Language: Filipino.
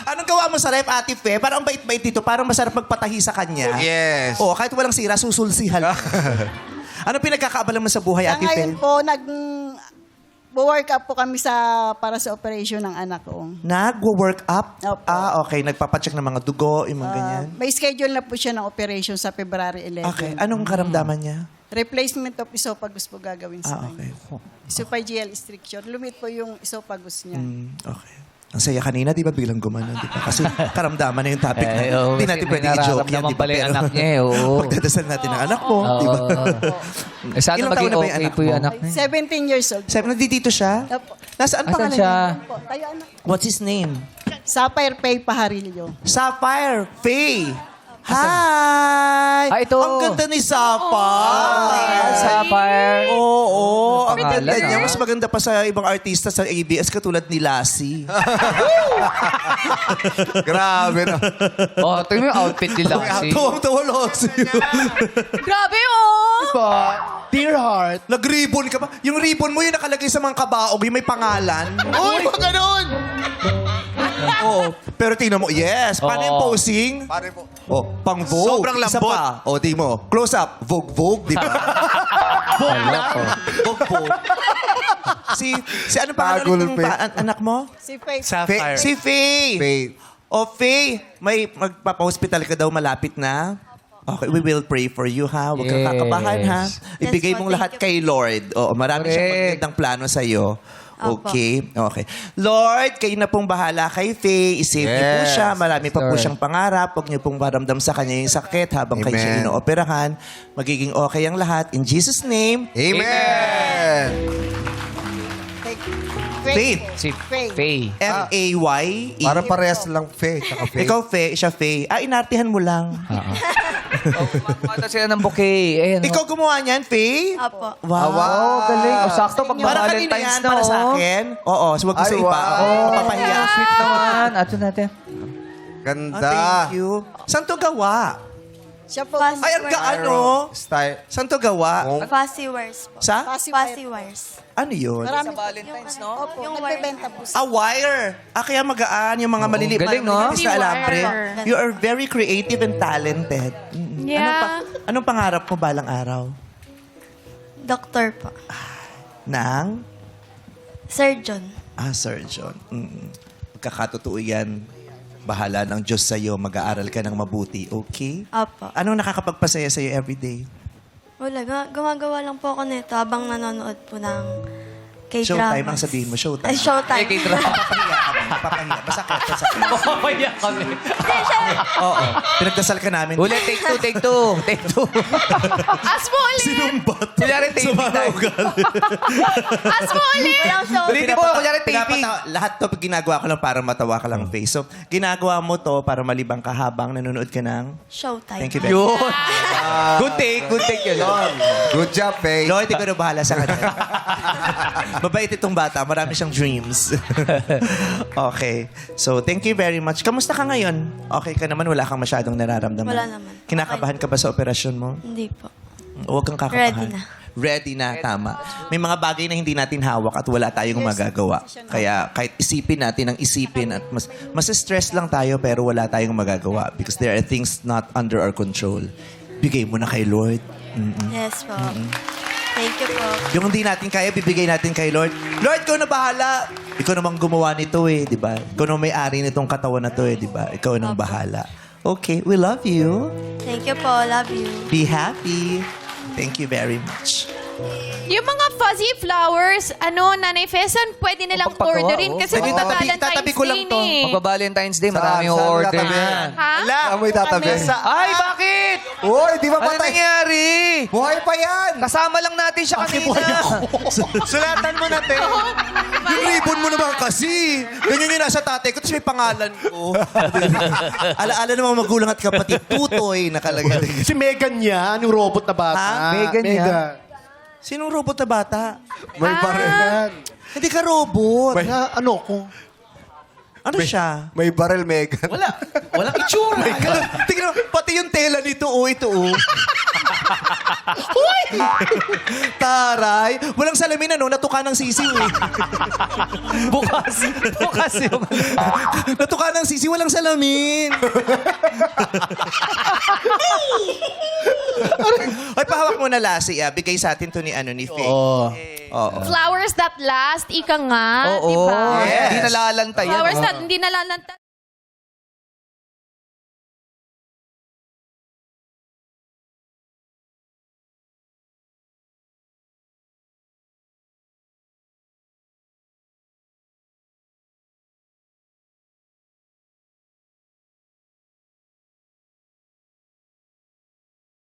Anong gawa mo sa ref, Ate Fe? Parang ang bait-bait dito. Parang masarap magpatahi sa kanya. Yes. Oo, kahit walang sira, susulsihan. Ano pinagkakaabala mo sa buhay, Sa Ate Fe? ngayon po, work up po kami para sa operation ng anak ko. Nag-work up? Opo. Okay. Nagpapacheck ng mga dugo, yung mga ganyan. May schedule na po siya ng operation sa February 11. Okay. Anong karamdaman niya? Replacement of esophagus po gagawin sa Okay. kanya. Esophageal restriction. Lumit po yung esophagus niya. Okay. Ang saya kanina, di ba? Biglang gumanon, di ba? Kasi karamdaman na yung topic na oo, hindi natin kasi pwede i-joke yan, nararamdaman di ba? pala yung anak niya, oo. Pagdadasal natin ang anak mo, di ba? Eh, sana Ilang taon maging na ba yung okay anak po yung mo? anak niya. 17 years old. Sabi, nandito siya? Opo. Nasaan Asan pangalan siya? niya? Po, tayo anak. What's his name? Sapphire Pay Paharillo. Sapphire Faye. Hi! Ah, ito. Ang ganda ni Sapphire. Sapphire. Oo. Ang Pangalan, ganda niya. ah. Mas maganda pa sa ibang artista sa ABS katulad ni Lassie. Grabe na. Oh, tingnan mo yung outfit nila kasi. Tawang-tawa Lassie. Grabe, oh! Dear heart. Nag-ribbon ka ba? Yung ribbon mo yung nakalagay sa mga kabaog, yung may pangalan. Uy, mga ganun! Oo. Pero tingnan mo, yes. Paano yung Oo. posing? Pare po. Oh, pang Vogue. Sobrang Isa lambot. pa. Oh, tingnan mo. Close up. Vogue, di ba? Vogue. Si ano pa Tagol, ng Faye. anak mo? Si Faye. Sapphire. Si Faye. Faye. Oh, Faye, may magpapa-hospital ka daw malapit na. Okay, we will pray for you, ha? Huwag kang Yes. kakabahan, ha? Ibigay po, mong thank lahat you. kay Lord. Oo, marami siyang Correct. magandang plano sa'yo. Opo. Okay? Okay. Lord, kayo na pong bahala kay Faye. I-save niyo po Yes. siya. Marami pa po Lord. siyang pangarap. Huwag niyo pong maramdam sa kanya yung sakit habang kayo siya Amen. inooperahan. Magiging okay ang lahat. In Jesus' name, Amen! Faith. Si Faye. Faye. F-A-Y-E. Para parehas lang Faye. Tsaka Faye. Ikaw, Faye. Siya, Faye. Inartihan mo lang. Mata sila ng bouquet. Ayan, oh. Ikaw gumawa niyan, Faye? Apo. Wow. Oh, galing. O, sakto pag Para kanina Valentine's yan, na, para sa oh. akin. Oo, so wag mo Ay, sa iba. wow. Oo, mapapahiya. Sweet naman. Ato natin. Ganda. Thank you. Saan to gawa? Siya po. Fast- Ay, ang gaano? Style. Saan to gawa? Oh. Fussy wires po. Sa? Fussy wires. Ano yun? Marami Valentine's, no? Opo, Yung nagbebenta po A siya. wire. Kaya magaan yung mga maliliit galing, no? na Hindi alambre. wire. You are very creative and talented. Yeah. Anong pangarap mo balang araw? Doktor po. Nang? Surgeon. Surgeon. Magkakatotoo yan. Bahala ng Diyos sa'yo. Mag-aaral ka ng mabuti. Okay? Apo. Anong nakakapagpasaya sa'yo everyday? Wala, gumagawa lang po ako nito habang nanonood po ng K-drama. Showtime ang sabihin mo. Showtime. Ay, showtime. Papahiya kami. Papahiya. Masakit. Papaya kami. Oo. Pinagdasal ka namin. Ulit, take two, take two. Take two. As mo ulit! Sinumbat. Kunyari, taping tayo. As mo ulit! Walang show. Ulitin mo, kunyari, taping. Lahat to ginagawa ko lang para matawa ka lang face. So, ginagawa mo to para malibang ka habang nanonood ka ng... Showtime. Thank you very much. Yun. Good take yun. Good job, Faye. Lord, ikaw na bahala sa kanya. Mabait itong bata. Marami siyang dreams. Okay. So, thank you very much. Kamusta ka ngayon? Okay ka naman? Wala kang masyadong nararamdaman? Wala naman. Kinakabahan ka ba sa operasyon mo? Hindi po. Huwag kang kakabahan. Ready na. Ready na, tama. May mga bagay na hindi natin hawak at wala tayong magagawa. Kaya kahit isipin natin ang isipin at mas stress lang tayo pero wala tayong magagawa because there are things not under our control. Bigay mo na kay Lord. Yes po. Thank you po. Yung hindi natin kaya, bibigay natin kay Lord. Lord, ikaw na bahala. Ikaw namang gumawa nito eh, di ba? Ikaw namang may-ari nitong katawan na to eh, di ba? Ikaw nang bahala. Okay, we love you. Thank you po. Love you. Be happy. Thank you very much. Yung mga fuzzy flowers, Nanay Fesan, pwede nilang Pagpagawa, orderin oh. kasi Pwede magpa-Valentine's tatabi ko lang Day to. eh. Magpa-Valentine's Day, marami yung Saan order tatabi? yan. Ha? Saan mo itatabi? Ay, bakit? Uy, di ba Ano patay? nangyari? Buhay pa yan! Kasama lang natin siya kanina. Sulatan mo natin. Yung ribbon mo naman kasi. Ganyan yung nasa tatay ko, tapos may pangalan ko. Alaala ng mga magulang at kapatid, tutoy nakalagay. Si Megan yan, yung robot na bata. Ha? Megan yan? Sinong robot na bata? May baril. Megan. Hindi ka robot. Na, ano ko? Ano siya? May baril, Megan. Walang itsura. Tingnan mo, pati yung tela nito, ito, Taray! Walang salamin ano, natuka ng sisiw eh. Bukas yung... Natuka ng sisiw, walang salamin. Ay, pahawak mo na Lassie, ah. Bigay sa atin to ni Faye. Oo. Flowers that last, ika nga, Oo. di ba? Yes. Hindi nalalanta yan. Flowers that hindi nalalanta.